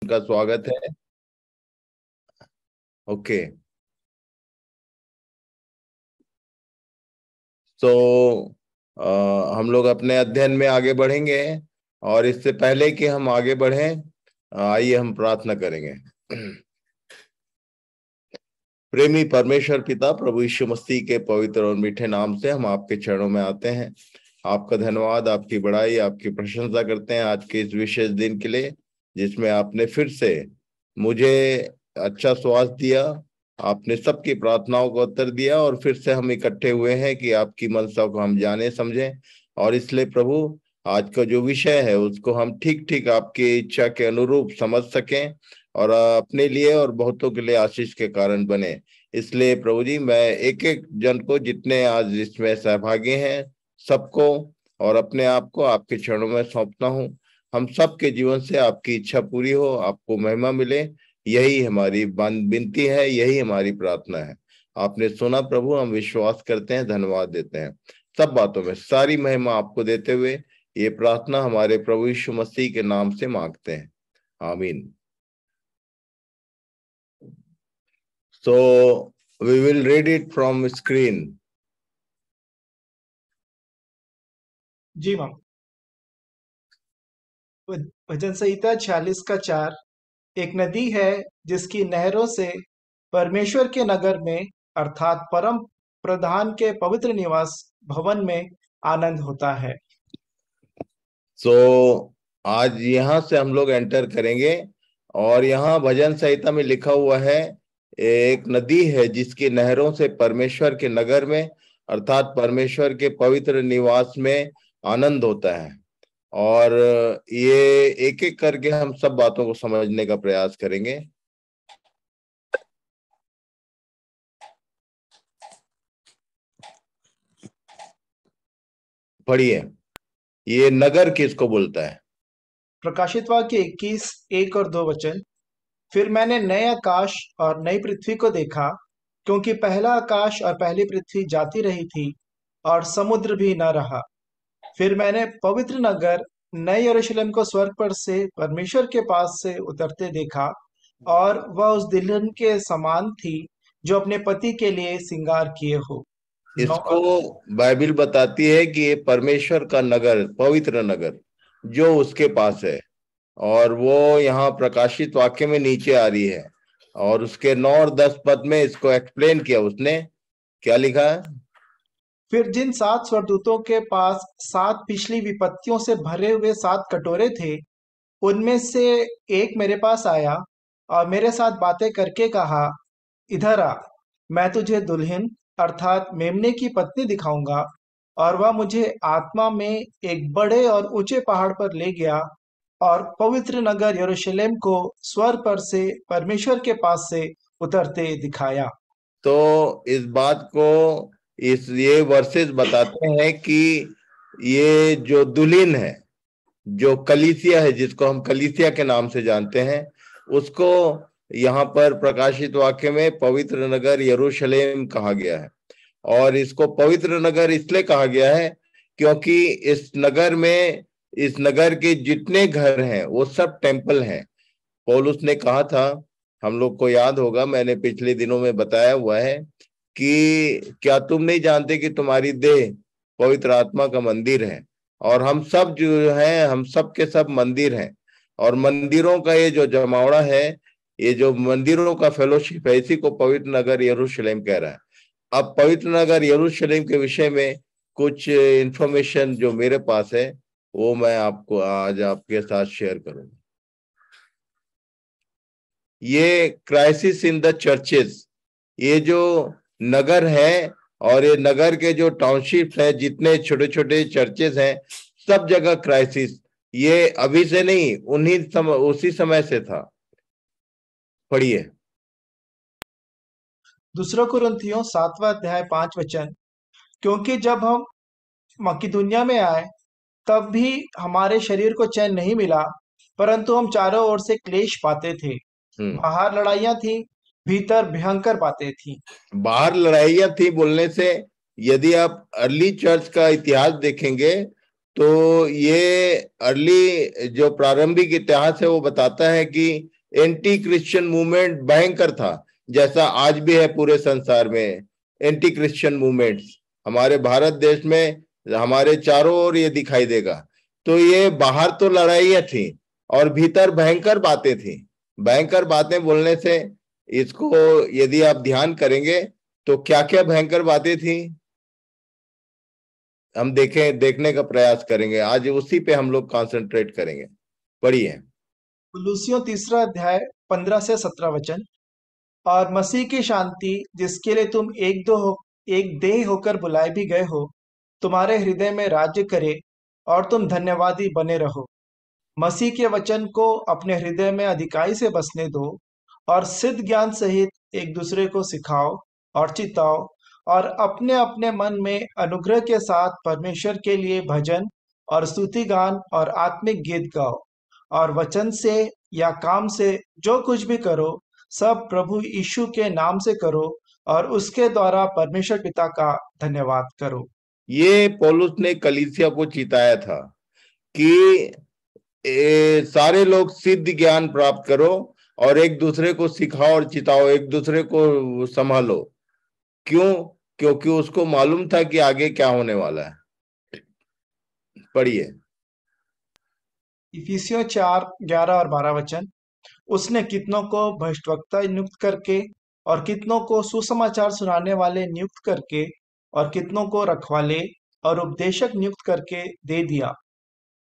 का स्वागत है। ओके, तो हम लोग अपने अध्ययन में आगे बढ़ेंगे और इससे पहले कि हम आगे बढ़ें, आइए हम प्रार्थना करेंगे। प्रेमी परमेश्वर पिता प्रभु यीशु मसीह के पवित्र और मीठे नाम से हम आपके चरणों में आते हैं। आपका धन्यवाद, आपकी बड़ाई, आपकी प्रशंसा करते हैं आज के इस विशेष दिन के लिए, जिसमें आपने फिर से मुझे अच्छा स्वास्थ्य दिया, आपने सबकी प्रार्थनाओं को उत्तर दिया और फिर से हम इकट्ठे हुए हैं कि आपकी मनसा को हम जाने समझें। और इसलिए प्रभु, आज का जो विषय है उसको हम ठीक ठीक आपकी इच्छा के अनुरूप समझ सकें और अपने लिए और बहुतों के लिए आशीष के कारण बने। इसलिए प्रभु जी, मैं एक एक जन को, जितने आज इसमें सहभागी हैं, सबको और अपने आप को आपके चरणों में सौंपता हूँ। हम सबके जीवन से आपकी इच्छा पूरी हो, आपको महिमा मिले, यही हमारी विनती है, यही हमारी प्रार्थना है। आपने सुना प्रभु, हम विश्वास करते हैं, धन्यवाद देते हैं। सब बातों में सारी महिमा आपको देते हुए ये प्रार्थना हमारे प्रभु यीशु मसीह के नाम से मांगते हैं, आमीन। So we will read it from screen. जी मैम। भजन संहिता 46 का 4। एक नदी है जिसकी नहरों से परमेश्वर के नगर में अर्थात परम प्रधान के पवित्र निवास भवन में आनंद होता है। So आज यहाँ से हम लोग एंटर करेंगे और यहाँ भजन संहिता में लिखा हुआ है, एक नदी है जिसकी नहरों से परमेश्वर के नगर में अर्थात परमेश्वर के पवित्र निवास में आनंद होता है। और ये एक एक करके हम सब बातों को समझने का प्रयास करेंगे। पढ़िए, ये नगर किसको बोलता है? प्रकाशित वाक्य 21:1 और 2 वचन। फिर मैंने नए आकाश और नई पृथ्वी को देखा, क्योंकि पहला आकाश और पहली पृथ्वी जाती रही थी और समुद्र भी न रहा। फिर मैंने पवित्र नगर नए यरूशलेम को स्वर्ग पर से परमेश्वर के पास से उतरते देखा, और वह उस दुल्हन के समान थी जो अपने पति के लिए श्रृंगार किए हो। इसको बाइबिल बताती है कि ये परमेश्वर का नगर, पवित्र नगर जो उसके पास है, और वो यहाँ प्रकाशित वाक्य में नीचे आ रही है। और उसके 9 और 10 पद में इसको एक्सप्लेन किया उसने। क्या लिखा है? फिर जिन 7 स्वर्गदूतों के पास 7 पिछली विपत्तियों से भरे हुए 7 कटोरे थे, उनमें से एक मेरे पास आया और मेरे साथ बातें करके कहा, इधर आ, मैं तुझे दुल्हन अर्थात मेमने की पत्नी दिखाऊंगा। और वह मुझे आत्मा में एक बड़े और ऊंचे पहाड़ पर ले गया और पवित्र नगर यरूशलेम को स्वर्ग पर से परमेश्वर के पास से उतरते दिखाया। तो इस बात को, ये वर्सेस बताते हैं कि ये जो दुल्हन है, जो कलीसिया है, जिसको हम कलीसिया के नाम से जानते हैं, उसको यहाँ पर प्रकाशित वाक्य में पवित्र नगर यरूशलेम कहा गया है। और इसको पवित्र नगर इसलिए कहा गया है क्योंकि इस नगर के जितने घर हैं वो सब टेम्पल हैं। पौलुस ने कहा था, हम लोग को याद होगा, मैंने पिछले दिनों में बताया हुआ है कि क्या तुम नहीं जानते कि तुम्हारी देह पवित्र आत्मा का मंदिर है, और हम सब जो हैं, हम सब के सब मंदिर हैं। और मंदिरों का ये जो जमावड़ा है, ये जो मंदिरों का फेलोशिप है, इसी को पवित्र नगर यरूशलेम कह रहा है। अब पवित्र नगर यरूशलेम के विषय में कुछ इंफॉर्मेशन जो मेरे पास है, वो मैं आपको आज आपके साथ शेयर करूंगा। ये क्राइसिस इन द चर्चेस, ये जो नगर है और ये नगर के जो टाउनशिप्स हैं, जितने छोटे छोटे चर्चेस हैं, सब जगह क्राइसिस। ये अभी से नहीं, उसी समय से था। पढ़िए। दूसरा कुरिन्थियों 7वां अध्याय 5 वचन। क्योंकि जब हम मकिदुनिया में आए, तब भी हमारे शरीर को चैन नहीं मिला, परंतु हम चारों ओर से क्लेश पाते थे। बाहर लड़ाइयां थी, भीतर भयंकर बातें थी। बाहर लड़ाइयां थी बोलने से, यदि आप अर्ली चर्च का इतिहास देखेंगे तो ये अर्ली जो प्रारंभिक इतिहास है वो बताता है कि एंटी क्रिश्चियन मूवमेंट भयंकर था, जैसा आज भी है पूरे संसार में एंटी क्रिश्चियन मूवमेंट्स। हमारे भारत देश में हमारे चारों ओर ये दिखाई देगा। तो ये बाहर तो लड़ाइयां थी और भीतर भयंकर बातें थी। भयंकर बातें बोलने से इसको यदि आप ध्यान करेंगे तो क्या क्या भयंकर बातें थी हम देखने का प्रयास करेंगे। आज उसी पे हम लोग कंसंट्रेट करेंगे। पढ़िए। कुलुसियों 3 अध्याय 15 से 17 वचन। और मसीह की शांति, जिसके लिए तुम एक देह होकर बुलाए भी गए हो, तुम्हारे हृदय में राज्य करे, और तुम धन्यवादी बने रहो। मसीह के वचन को अपने हृदय में अधिकाई से बसने दो, और सिद्ध ज्ञान सहित एक दूसरे को सिखाओ और चिताओ, और अपने अपने मन में अनुग्रह के साथ परमेश्वर के लिए भजन और स्तुति गान और आत्मिक गीत गाओ। और वचन से या काम से जो कुछ भी करो, सब प्रभु यीशु के नाम से करो, और उसके द्वारा परमेश्वर पिता का धन्यवाद करो। ये पौलुस ने कलीसिया को चिताया था कि सारे लोग सिद्ध ज्ञान प्राप्त करो और एक दूसरे को सिखाओ और चिताओ, एक दूसरे को संभालो। क्यों? क्योंकि उसको मालूम था कि आगे क्या होने वाला है। पढ़िए। इफिसियों 4:11 और 12 वचन। उसने कितनों को भविष्यवक्ता नियुक्त करके, और कितनों को सुसमाचार सुनाने वाले नियुक्त करके, और कितनों को रखवाले और उपदेशक नियुक्त करके दे दिया,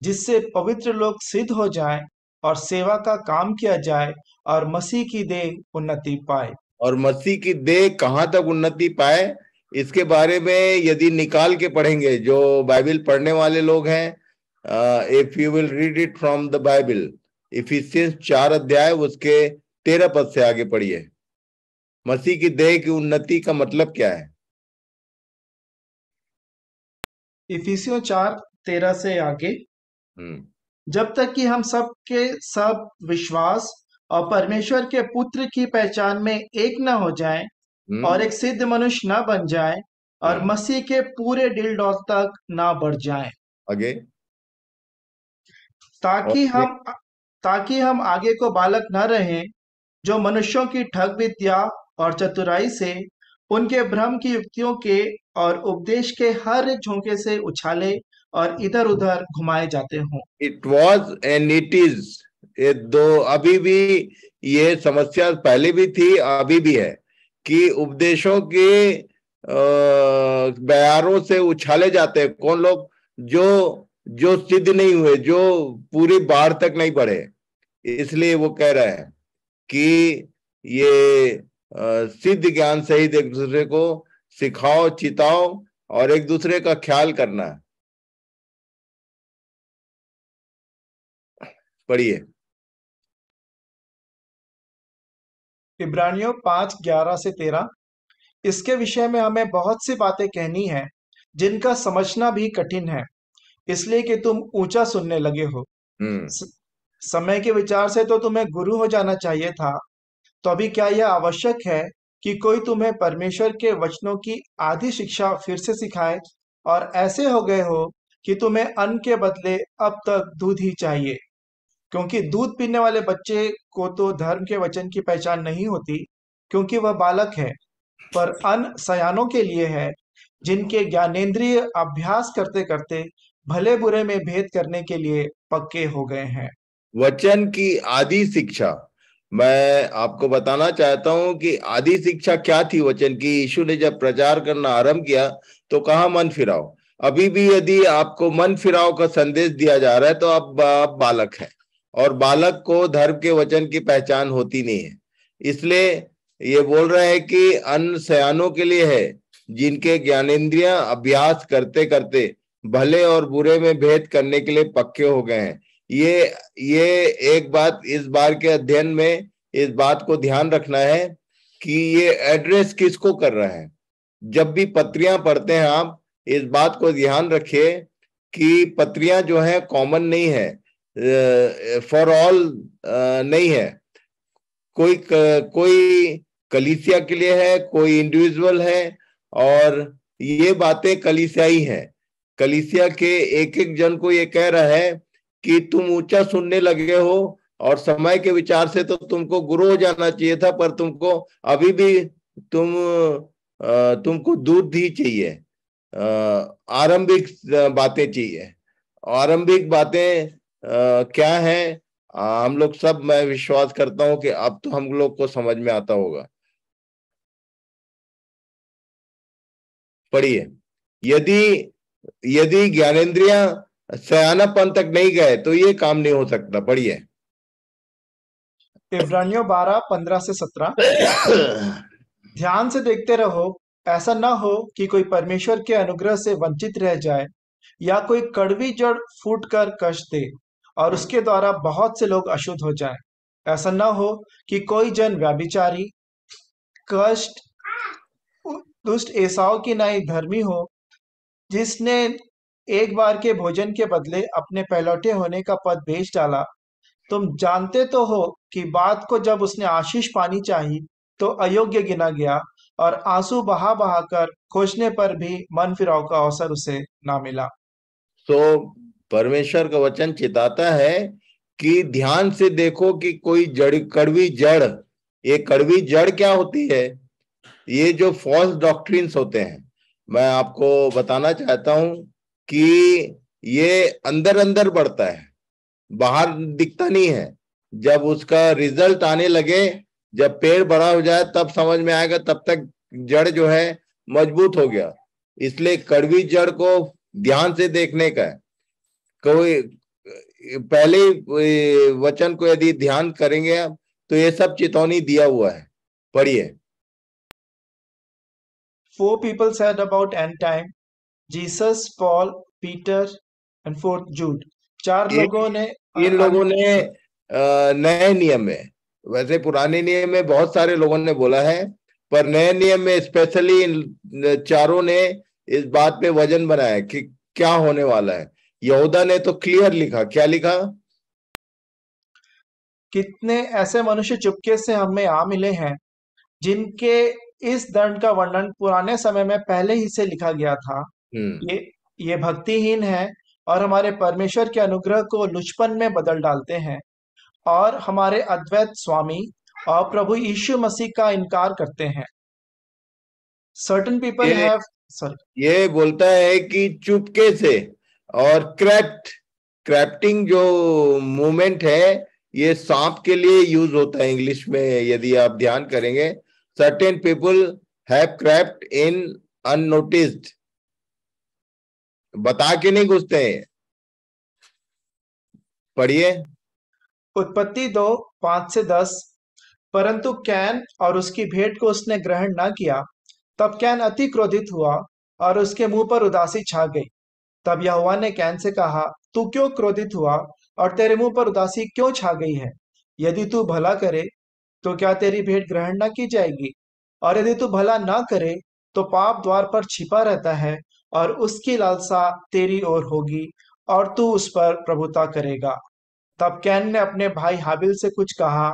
जिससे पवित्र लोग सिद्ध हो जाएं और सेवा का काम किया जाए, और मसीह की देह उन्नति पाए। और मसीह की देह कहाँ तक उन्नति पाए, इसके बारे में यदि निकाल के पढ़ेंगे, जो बाइबल पढ़ने वाले लोग हैं, if you will read it from the Bible, Ephesians 4 अध्याय उसके 13 पद से आगे पढ़िए। मसीह की देह की उन्नति का मतलब क्या है? इफिसियों 4:13 से आगे। हम्म। जब तक कि हम सब के सब विश्वास और परमेश्वर के पुत्र की पहचान में एक न हो जाएं, और हम्म। एक सिद्ध मनुष्य न बन जाएं, और हाँ। मसीह के पूरे दिल डौल तक न बढ़ जाएं, आगे। और ताकि हम ताकि हम आगे को बालक न रहें, जो मनुष्यों की ठग विद्या और चतुराई से, उनके भ्रम की युक्तियों के और उपदेश के हर एक झोंके से उछाले और इधर उधर घुमाए जाते हों। It was and it is, ये दो अभी भी, ये समस्या पहले भी थी अभी भी है कि उपदेशों के बयारों से उछाले जाते हैं। कौन लोग? जो जो सिद्ध नहीं हुए, जो पूरी बाढ़ तक नहीं बढ़े। इसलिए वो कह रहा है कि ये सिद्ध ज्ञान सहित एक दूसरे को सिखाओ, चिताओ और एक दूसरे का ख्याल करना है। पढ़िए। इब्रानियों 5:11 से 13। इसके विषय में हमें बहुत सी बातें कहनी है, जिनका समझना भी कठिन है, इसलिए कि तुम ऊंचा सुनने लगे हो। हम्म। स- समय के विचार से तो तुम्हें गुरु हो जाना चाहिए था। तो अभी क्या यह आवश्यक है कि कोई तुम्हें परमेश्वर के वचनों की आधी शिक्षा फिर से सिखाए? और ऐसे हो गए हो कि तुम्हें अन्न के बदले अब तक दूध ही चाहिए। क्योंकि दूध पीने वाले बच्चे को तो धर्म के वचन की पहचान नहीं होती, क्योंकि वह बालक है। पर अन्न सयानों के लिए है, जिनके ज्ञानेंद्रिय अभ्यास करते करते भले बुरे में भेद करने के लिए पक्के हो गए हैं। वचन की आदि शिक्षा, मैं आपको बताना चाहता हूं कि आदि शिक्षा क्या थी वचन की। यीशु ने जब प्रचार करना आरंभ किया तो कहा मन फिराओ। अभी भी यदि आपको मन फिराओ का संदेश दिया जा रहा है तो आप बालक हैं, और बालक को धर्म के वचन की पहचान होती नहीं है। इसलिए ये बोल रहे हैं कि अन्न सयानों के लिए है, जिनके ज्ञानेंद्रियां अभ्यास करते करते भले और बुरे में भेद करने के लिए पक्के हो गए हैं। ये एक बात इस बार के अध्ययन में इस बात को ध्यान रखना है कि ये एड्रेस किसको कर रहा है। जब भी पत्रियां पढ़ते हैं आप इस बात को ध्यान रखिए कि पत्रियां जो है कॉमन नहीं है, फॉर ऑल नहीं है। कोई कलीसिया के लिए है, कोई इंडिविजुअल है, और ये बातें कलीसियाई हैं। कलीसिया के एक एक जन को ये कह रहा है कि तुम ऊंचा सुनने लगे हो, और समय के विचार से तो तुमको गुरु हो जाना चाहिए था, पर तुमको अभी भी तुमको दूध ही चाहिए, आरंभिक बातें चाहिए। आरंभिक बातें क्या है, हम लोग सब, मैं विश्वास करता हूं कि अब तो हम लोग को समझ में आता होगा। पढ़िए। यदि यदि ज्ञानेंद्रियां सयानापन तक नहीं गए तो ये काम नहीं हो सकता। पढ़िए। इब्रानियों 12:15 से 17। ध्यान से देखते रहो, ऐसा न हो कि कोई परमेश्वर के अनुग्रह से वंचित रह जाए या कोई कड़वी जड़ फूट कर कष्ट दे और उसके द्वारा बहुत से लोग अशुद्ध हो जाएं। ऐसा न हो कि कोई जन व्यभिचारी, कष्ट, दुष्ट एसाव की नाई धर्मी हो, जिसने एक बार के भोजन के बदले अपने पहलौठे होने का पद बेच डाला। तुम जानते तो हो कि बात को जब उसने आशीष पानी चाहिए तो अयोग्य गिना गया, और आंसू बहा बहा कर खोजने पर भी मन फिराव का अवसर उसे ना मिला। तो परमेश्वर का वचन चिताता है कि ध्यान से देखो कि कोई कड़वी जड़, ये कड़वी जड़ क्या होती है? ये जो फॉल्स डॉक्ट्रिन्स होते हैं, मैं आपको बताना चाहता हूं कि ये अंदर अंदर बढ़ता है, बाहर दिखता नहीं है। जब उसका रिजल्ट आने लगे, जब पेड़ बड़ा हो जाए तब समझ में आएगा, तब तक जड़ जो है मजबूत हो गया। इसलिए कड़वी जड़ को ध्यान से देखने का है। कोई पहले वचन को यदि ध्यान करेंगे आप, तो ये सब चेतावनी दिया हुआ है। पढ़िए। 4 people said about end time: Jesus, Paul, Peter and fourth Jude। चार ये लोगों ने इन लोगों ने नए नियम में, वैसे पुराने नियम में बहुत सारे लोगों ने बोला है, पर नए नियम में स्पेशली इन चारों ने इस बात पे वजन बनाया कि क्या होने वाला है। यहूदा ने तो क्लियर लिखा, क्या लिखा? कितने ऐसे मनुष्य चुपके से हमें आ मिले हैं, जिनके इस दंड का वर्णन पुराने समय में पहले ही से लिखा गया था। हम्म। ये ये भक्तिहीन है और हमारे परमेश्वर के अनुग्रह को लुचपन में बदल डालते हैं, और हमारे अद्वैत स्वामी और प्रभु यीशु मसीह का इनकार करते हैं। Certain people ये have, sorry, ये बोलता है कि चुपके से, और क्रैप्टिंग जो मूवमेंट है, ये सांप के लिए यूज होता है इंग्लिश में, यदि आप ध्यान करेंगे। Certain people have crept in unnoticed, बता के नहीं घुसते हैं। पढ़िए। उत्पत्ति 2:5 से 10। परंतु कैन और उसकी भेंट को उसने ग्रहण न किया। तब कैन अति क्रोधित हुआ और उसके मुंह पर उदासी छा गई। तब यहोवा ने कैन से कहा, तू क्यों क्रोधित हुआ और तेरे मुंह पर उदासी क्यों छा गई है? यदि तू भला करे तो क्या तेरी भेंट ग्रहण न की जाएगी? और यदि तू भला ना करे तो पाप द्वार पर छिपा रहता है और उसकी लालसा तेरी ओर होगी और तू उस पर प्रभुता करेगा। तब कैन ने अपने भाई हाबिल से कुछ कहा,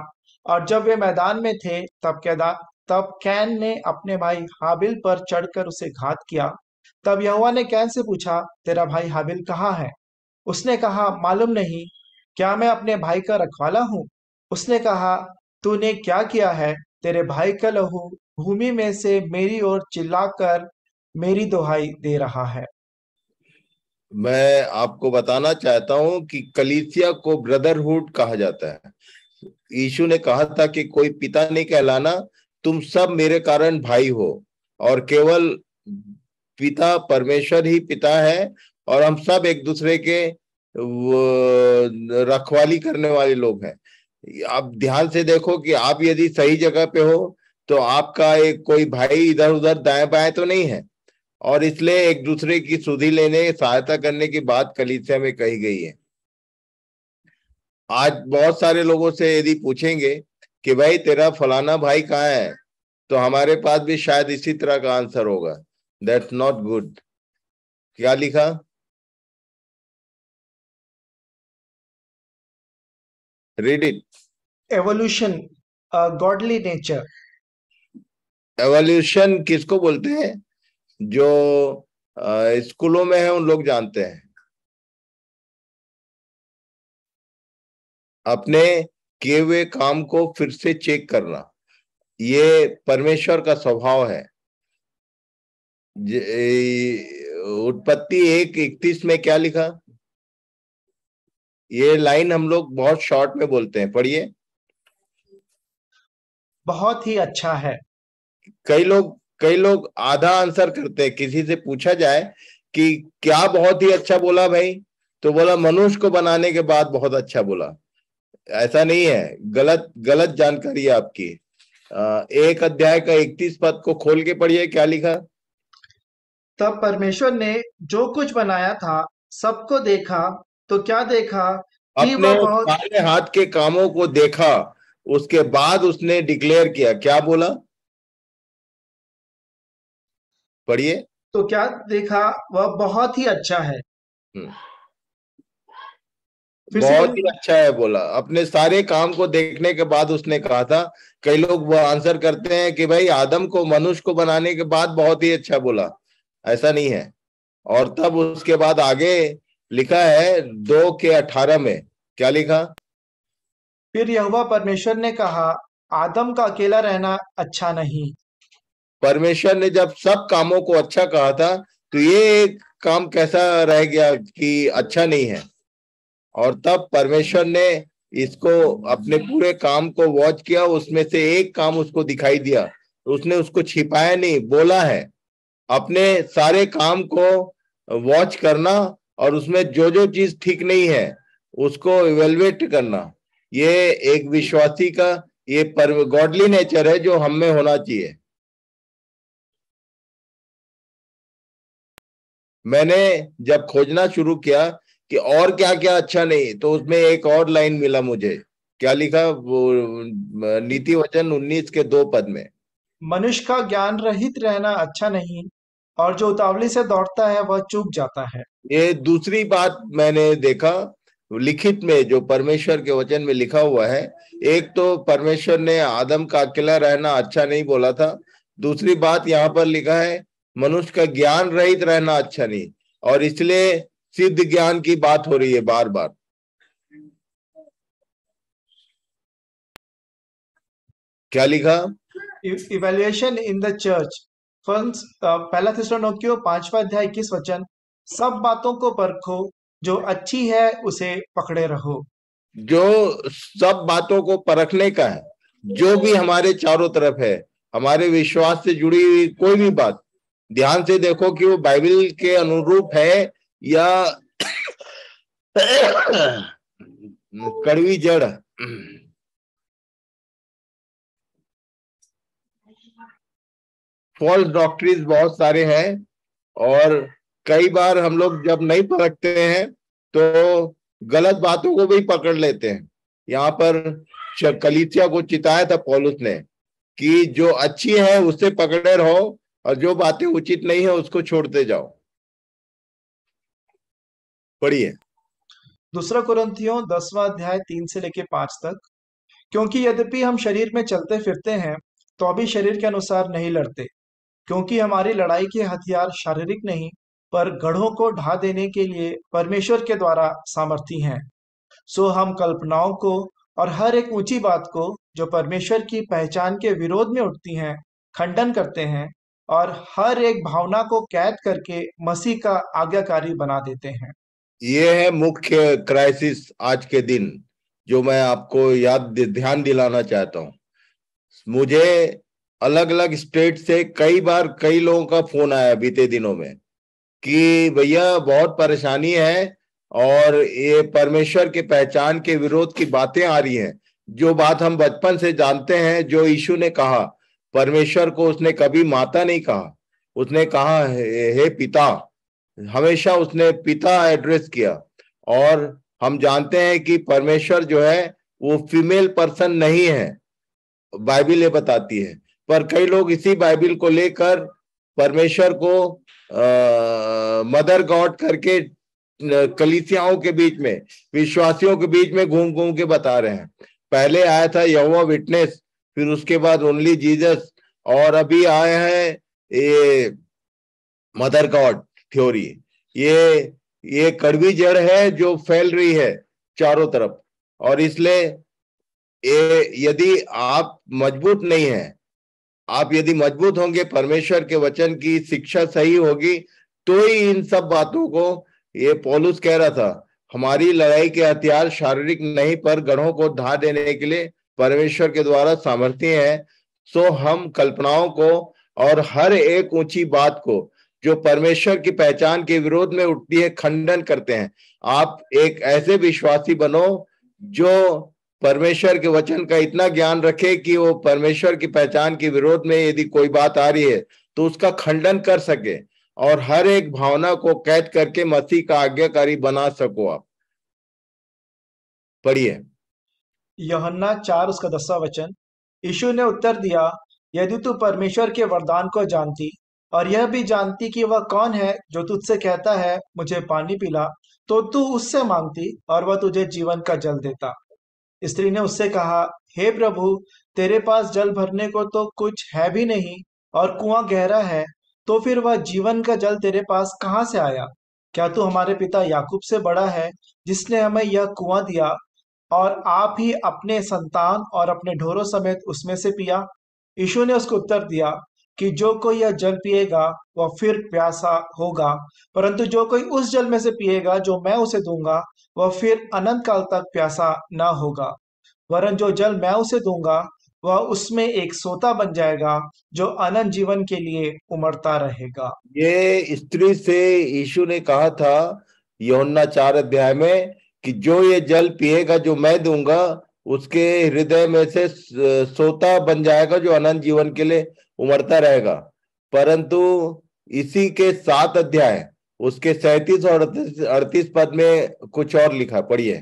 और जब वे मैदान में थे तब कैन ने अपने भाई हाबिल पर चढ़कर उसे घात किया। तब यहोवा ने कैन से पूछा, तेरा भाई हाबिल कहाँ है? उसने कहा, मालूम नहीं, क्या मैं अपने भाई का रखवाला हूँ? उसने कहा, तूने क्या किया है? तेरे भाई का लहू भूमि में से मेरी ओर चिल्लाकर मेरी दुहाई दे रहा है। मैं आपको बताना चाहता हूं कि कलीसिया को ब्रदरहुड कहा जाता है। यीशु ने कहा था कि कोई पिता नहीं कहलाना, तुम सब मेरे कारण भाई हो। और केवल पिता परमेश्वर ही पिता है, और हम सब एक दूसरे के रखवाली करने वाले लोग हैं। आप ध्यान से देखो कि आप यदि सही जगह पे हो तो आपका एक कोई भाई इधर उधर दाएं बाएं तो नहीं है। और इसलिए एक दूसरे की सुधि लेने, सहायता करने की बात कलीसिया में कही गई है। आज बहुत सारे लोगों से यदि पूछेंगे कि भाई तेरा फलाना भाई कहाँ है, तो हमारे पास भी शायद इसी तरह का आंसर होगा, दैट्स नॉट गुड। क्या लिखा? Read it. Evolution, godly nature. Evolution किसको बोलते हैं? जो स्कूलों में है उन लोग जानते हैं। अपने किए हुए काम को फिर से चेक करना, ये परमेश्वर का स्वभाव है। उत्पत्ति 1:31 में क्या लिखा? ये लाइन हम लोग बहुत शॉर्ट में बोलते हैं, पढ़िए। बहुत ही अच्छा है। कई लोग आधा आंसर करते हैं। किसी से पूछा जाए कि क्या बहुत ही अच्छा बोला भाई, तो बोला मनुष्य को बनाने के बाद बहुत अच्छा बोला। ऐसा नहीं है, गलत गलत जानकारी है आपकी। 1 अध्याय का 31 पद को खोल के पढ़िए, क्या लिखा? तब परमेश्वर ने जो कुछ बनाया था सबको देखा, तो क्या देखा कि अपने वह बहुत। सारे हाथ के कामों को देखा, उसके बाद उसने डिक्लेयर किया, क्या बोला? पढ़िए। तो क्या देखा, वह बहुत ही अच्छा है। हम्म, फिर से बहुत बोल। ही अच्छा है बोला। अपने सारे काम को देखने के बाद उसने कहा था। कई लोग वो आंसर करते हैं कि भाई आदम को, मनुष्य को बनाने के बाद बहुत ही अच्छा बोला। ऐसा नहीं है। और तब उसके बाद आगे लिखा है 2 के 18 में, क्या लिखा? फिर यहोवा परमेश्वर ने कहा, आदम का अकेला रहना अच्छा नहीं। परमेश्वर ने जब सब कामों को अच्छा कहा था, तो ये एक काम कैसा रह गया कि अच्छा नहीं है? और तब परमेश्वर ने इसको, अपने पूरे काम को वॉच किया, उसमें से एक काम उसको दिखाई दिया। उसने उसको छिपाया नहीं, बोला है। अपने सारे काम को वॉच करना, और उसमें जो जो चीज ठीक नहीं है उसको इवेलुएट करना, ये एक विश्वासी का, ये पर गॉडली नेचर है जो हम में होना चाहिए। मैंने जब खोजना शुरू किया कि और क्या क्या अच्छा नहीं, तो उसमें एक और लाइन मिला मुझे। क्या लिखा वो? नीति वचन 19 के 2 पद में, मनुष्य का ज्ञान रहित रहना अच्छा नहीं, और जो उतावली से दौड़ता है वह चूक जाता है। ये दूसरी बात मैंने देखा लिखित में, जो परमेश्वर के वचन में लिखा हुआ है। एक तो परमेश्वर ने आदम का अकेला रहना अच्छा नहीं बोला था। दूसरी बात यहाँ पर लिखा है मनुष्य का ज्ञान रहित रहना अच्छा नहीं। और इसलिए सिद्ध ज्ञान की बात हो रही है बार बार। क्या लिखा? Evaluation in the church. First, पहला थिस्सलुनीकियों 5वां अध्याय 21 वचन। सब बातों को परखो, जो अच्छी है उसे पकड़े रहो। जो सब बातों को परखने का है, जो भी हमारे चारों तरफ है, हमारे विश्वास से जुड़ी हुई कोई भी बात, ध्यान से देखो कि वो बाइबल के अनुरूप है या कड़वी जड़। फॉल्स डॉक्ट्रिन्स बहुत सारे हैं, और कई बार हम लोग जब नहीं परखते हैं तो गलत बातों को भी पकड़ लेते हैं। यहाँ पर कलीसिया को चिताया था पौलुस ने कि जो अच्छी है उससे पकड़े रहो, और जो बातें उचित नहीं है उसको छोड़ते जाओ। पढ़िए। दूसरा कुरिन्थियों 10वां अध्याय 3 से लेके 5 तक। क्योंकि यद्यपि हम शरीर में चलते फिरते हैं, तो अभी शरीर के अनुसार नहीं लड़ते। क्योंकि हमारी लड़ाई के हथियार शारीरिक नहीं, पर गढ़ों को ढा देने के लिए परमेश्वर के द्वारा सामर्थी हैं। सो हम कल्पनाओं को और हर एक ऊंची बात को जो परमेश्वर की पहचान के विरोध में उठती हैं, खंडन करते हैं, और हर एक भावना को कैद करके मसीह का आज्ञाकारी बना देते हैं। ये है मुख्य क्राइसिस आज के दिन, जो मैं आपको ध्यान दिलाना चाहता हूँ। मुझे अलग अलग स्टेट से कई बार कई लोगों का फोन आया बीते दिनों में कि भैया बहुत परेशानी है, और ये परमेश्वर के पहचान के विरोध की बातें आ रही हैं। जो बात हम बचपन से जानते हैं, जो यीशु ने कहा, परमेश्वर को उसने कभी माता नहीं कहा, उसने कहा हे पिता। हमेशा उसने पिता एड्रेस किया। और हम जानते हैं कि परमेश्वर जो है वो फीमेल पर्सन नहीं है, बाइबिल ये बताती है। पर कई लोग इसी बाइबिल को लेकर परमेश्वर को मदर गॉड करके कलीसियाओं के बीच में, विश्वासियों के बीच में घूम घूम के बता रहे हैं। पहले आया था यहोवा विटनेस, फिर उसके बाद ओनली जीसस, और अभी आए हैं ये मदर गॉड थ्योरी। ये कड़वी जड़ है जो फैल रही है चारों तरफ। और इसलिए यदि आप मजबूत नहीं हैं, आप यदि मजबूत होंगे, परमेश्वर के वचन की शिक्षा सही होगी, तो ही इन सब बातों को, ये पौलुस कह रहा था, हमारी लड़ाई के हथियार शारीरिक नहीं पर गढ़ों को ढा देने के लिए परमेश्वर के द्वारा सामर्थ्य है। सो हम कल्पनाओं को और हर एक ऊंची बात को जो परमेश्वर की पहचान के विरोध में उठती है खंडन करते हैं। आप एक ऐसे विश्वासी बनो जो परमेश्वर के वचन का इतना ज्ञान रखे कि वो परमेश्वर की पहचान के विरोध में यदि कोई बात आ रही है तो उसका खंडन कर सके, और हर एक भावना को कैद करके मसीह का आज्ञाकारी बना सको। आप पढ़िए। यूहन्ना 4 उसका 10वां वचन। यीशु ने उत्तर दिया, यदि तू परमेश्वर के वरदान को जानती और यह भी जानती कि वह कौन है जो तुझसे कहता है मुझे पानी पिला, तो तू उससे मांगती और वह तुझे जीवन का जल देता। स्त्री ने उससे कहा, हे प्रभु, तेरे पास जल भरने को तो कुछ है भी नहीं और कुआं गहरा है, तो फिर वह जीवन का जल तेरे पास कहाँ से आया? क्या तू हमारे पिता याकूब से बड़ा है, जिसने हमें यह कुआं दिया और आप ही अपने संतान और अपने ढोरों समेत उसमें से पिया? यीशु ने उसको उत्तर दिया कि जो कोई यह जल पिएगा वह फिर प्यासा होगा, परंतु जो कोई उस जल में से पिएगा जो मैं उसे दूंगा वह फिर अनंत काल तक प्यासा न होगा, वरन जो जल मैं उसे दूंगा वह उसमें एक सोता बन जाएगा जो अनंत जीवन के लिए उमड़ता रहेगा। ये स्त्री से यीशु ने कहा था यूहन्ना 4 अध्याय में कि जो ये जल पिएगा जो मैं दूंगा उसके हृदय में से सोता बन जाएगा जो अनंत जीवन के लिए उमड़ता रहेगा। परंतु इसी के 7 अध्याय उसके 37 और 38 पद में कुछ और लिखा। पढ़िए।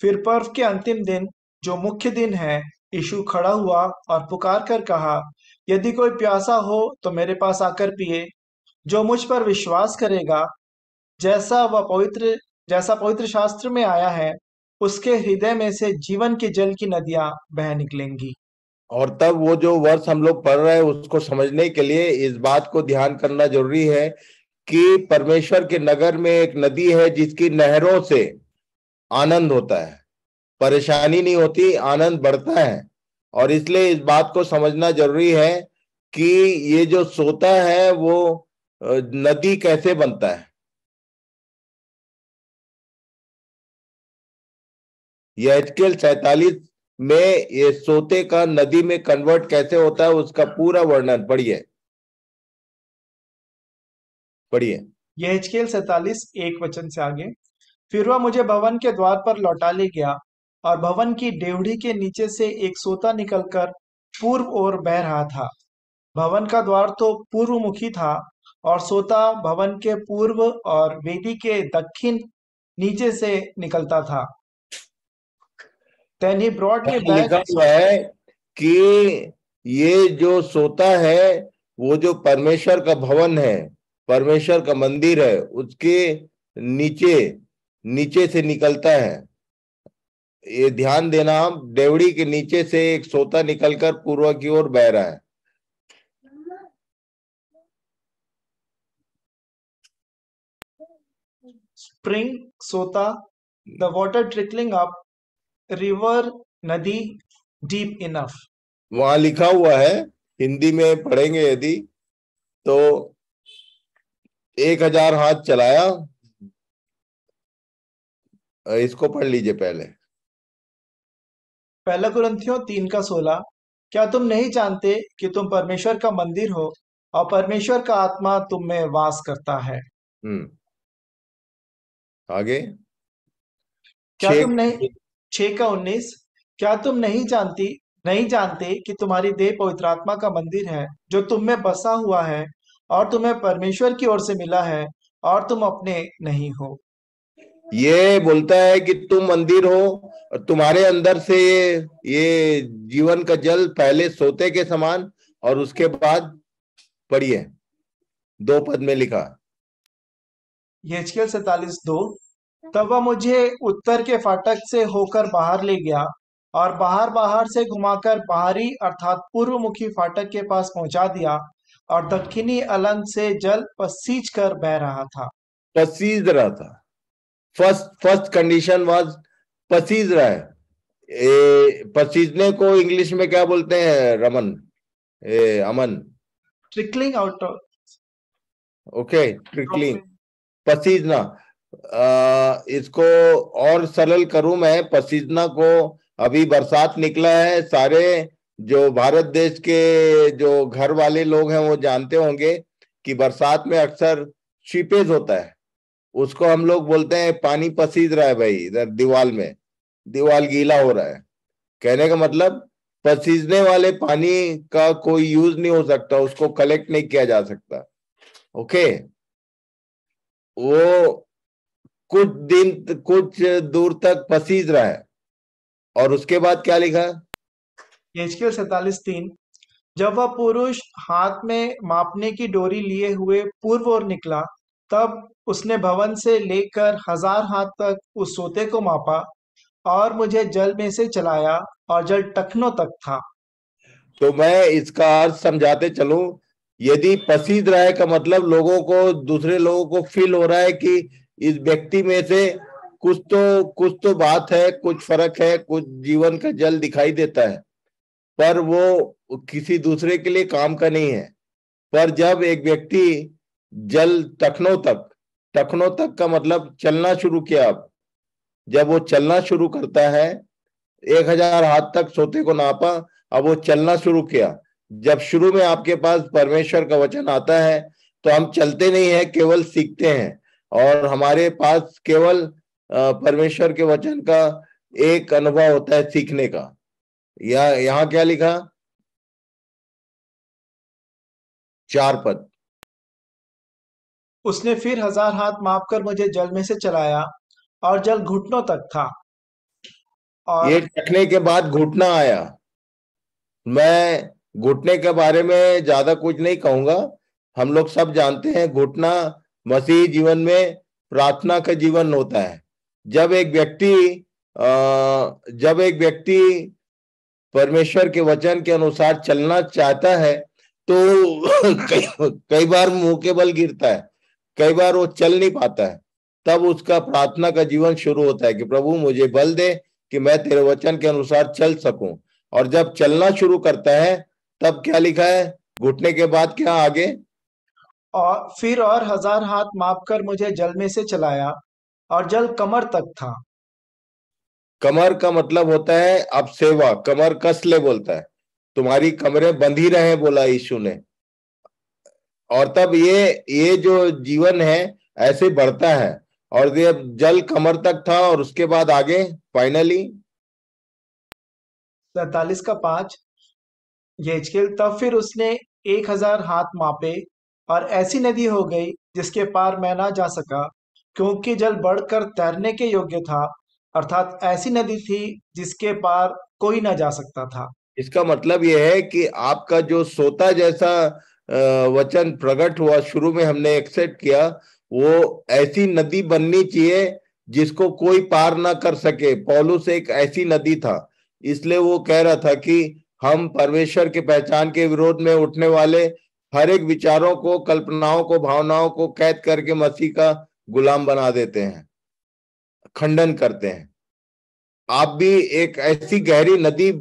फिर पर्व के अंतिम दिन, जो मुख्य दिन है, यीशु खड़ा हुआ और पुकार कर कहा, यदि कोई प्यासा हो तो मेरे पास आकर पिए। जो मुझ पर विश्वास करेगा, जैसा वह पवित्र जैसा पवित्र शास्त्र में आया है, उसके हृदय में से जीवन के जल की नदियां बह निकलेंगी। और तब वो जो वर्ष हम लोग पढ़ रहे हैं उसको समझने के लिए इस बात को ध्यान करना जरूरी है कि परमेश्वर के नगर में एक नदी है जिसकी नहरों से आनंद होता है, परेशानी नहीं होती, आनंद बढ़ता है। और इसलिए इस बात को समझना जरूरी है कि ये जो सोता है वो नदी कैसे बनता है। ये एचकेएल 47 में ये सोते का नदी में कन्वर्ट कैसे होता है उसका पूरा वर्णन पढ़िए। पढ़िए। यह हिजकेल 47 एक वचन से आगे। फिर वह मुझे भवन के द्वार पर लौटा ले गया और भवन की डेवढ़ी के नीचे से एक सोता निकलकर पूर्व ओर बह रहा था। भवन का द्वार तो पूर्वमुखी था और सोता भवन के पूर्व और वेदी के दक्षिण नीचे से निकलता था। Then he brought me यहाँ back। लिखा हुआ है कि ये जो सोता है वो जो परमेश्वर का भवन है, परमेश्वर का मंदिर है, उसके नीचे नीचे से निकलता है। ये ध्यान देना, डेवड़ी के नीचे से एक सोता निकलकर पूर्व की ओर बह रहा है। स्प्रिंग, सोता, the water trickling up, river, नदी, डीप इनफ। वहां लिखा हुआ है, हिंदी में पढ़ेंगे यदि तो 1000 हाथ चलाया। इसको पढ़ लीजिए पहले। पहला कुरिन्थियों 3 का 16। क्या तुम नहीं जानते कि तुम परमेश्वर का मंदिर हो और परमेश्वर का आत्मा तुम में वास करता है? हम्म। आगे क्या तुम 6। नहीं 6 का 19। क्या तुम नहीं जानते कि तुम्हारी देह पवित्र आत्मा का मंदिर है जो तुम में बसा हुआ है और तुम्हें परमेश्वर की ओर से मिला है और तुम अपने नहीं हो? ये बोलता है कि तुम मंदिर हो और तुम्हारे अंदर से ये जीवन का जल पहले सोते के समान, और उसके बाद पढ़िए 2 पद में लिखा। यहेजकेल 47:2। तब वह मुझे उत्तर के फाटक से होकर बाहर ले गया और बाहर बाहर से घुमाकर बाहरी अर्थात पूर्वमुखी फाटक के पास पहुंचा दिया, और दक्षिणी अलंग से जल पसीज कर बह रहा था। पसीज रहा था। फर्स्ट कंडीशन वाज पसीज रहा है। पसीजने को इंग्लिश में क्या बोलते हैं Raman, Aman? Trickling out of okay, trickling, dropping. पसीजना। इसको और सरल करूं मैं, पसीजना को, अभी बरसात निकला है, सारे जो भारत देश के जो घर वाले लोग हैं वो जानते होंगे कि बरसात में अक्सर सीपेज होता है। उसको हम लोग बोलते हैं पानी पसीज रहा है भाई, इधर दीवार में, दीवार गीला हो रहा है। कहने का मतलब पसीजने वाले पानी का कोई यूज नहीं हो सकता, उसको कलेक्ट नहीं किया जा सकता। ओके, वो कुछ दिन कुछ दूर तक पसीज रहा है। और उसके बाद क्या लिखा? एचकेएल 47:3। जब वह पुरुष हाथ में मापने की डोरी लिए हुए पूर्व ओर निकला, तब उसने भवन से लेकर 1000 हाथ तक उस सोते को मापा और मुझे जल में से चलाया, और जल टखनों तक था। तो मैं इसका अर्थ समझाते चलूं। यदि पसीज रहा है का मतलब लोगों को, दूसरे लोगों को फील हो रहा है कि इस व्यक्ति में से कुछ तो बात है, कुछ फर्क है, कुछ जीवन का जल दिखाई देता है, पर वो किसी दूसरे के लिए काम का नहीं है। पर जब एक व्यक्ति जल टखनों तक का मतलब चलना शुरू किया, अब जब वो चलना शुरू करता है, 1000 हाथ तक सोते को नापा, अब वो चलना शुरू किया। जब शुरू में आपके पास परमेश्वर का वचन आता है तो हम चलते नहीं है, केवल सीखते हैं। और हमारे पास केवल परमेश्वर के वचन का एक अनुभव होता है सीखने का। या यहाँ क्या लिखा? 4 पद। उसने फिर 1000 हाथ मापकर मुझे जल में से चलाया, और जल घुटनों तक था। ये और टकने के बाद घुटना आया। मैं घुटने के बारे में ज्यादा कुछ नहीं कहूंगा। हम लोग सब जानते हैं घुटना मसीही जीवन में प्रार्थना का जीवन होता है। जब एक व्यक्ति जब एक व्यक्ति परमेश्वर के वचन के अनुसार चलना चाहता है तो कई कई बार मुंह के बल गिरता है, कई बार वो चल नहीं पाता है। तब उसका प्रार्थना का जीवन शुरू होता है कि प्रभु मुझे बल दे कि मैं तेरे वचन के अनुसार चल सकूं। और जब चलना शुरू करता है, तब क्या लिखा है घुटने के बाद क्या आगे? फिर और 1000 हाथ मापकर मुझे जल में से चलाया, और जल कमर तक था। कमर का मतलब होता है अब सेवा, कमर कस ले बोलता है, तुम्हारी कमरें बंधी रहे बोला यीशु ने। और तब ये जो जीवन है ऐसे बढ़ता है। और ये जल कमर तक था, और उसके बाद आगे फाइनली 47 का 5। यहेजकेल, तब फिर उसने 1000 हाथ मापे, और ऐसी नदी हो गई जिसके पार मैं ना जा सका, क्योंकि जल बढ़कर तैरने के योग्य था। अर्थात ऐसी नदी थी जिसके पार कोई ना जा सकता था। इसका मतलब यह है कि आपका जो सोता जैसा वचन प्रकट हुआ, शुरू में हमने एक्सेप्ट किया, वो ऐसी नदी बननी चाहिए जिसको कोई पार ना कर सके। पौलुस एक ऐसी नदी था, इसलिए वो कह रहा था कि हम परमेश्वर के पहचान के विरोध में उठने वाले हर एक विचारों को, कल्पनाओं को, भावनाओं को कैद करके मसीह का गुलाम बना देते हैं, खंडन करते हैं। आप भी एक ऐसी गहरी नदी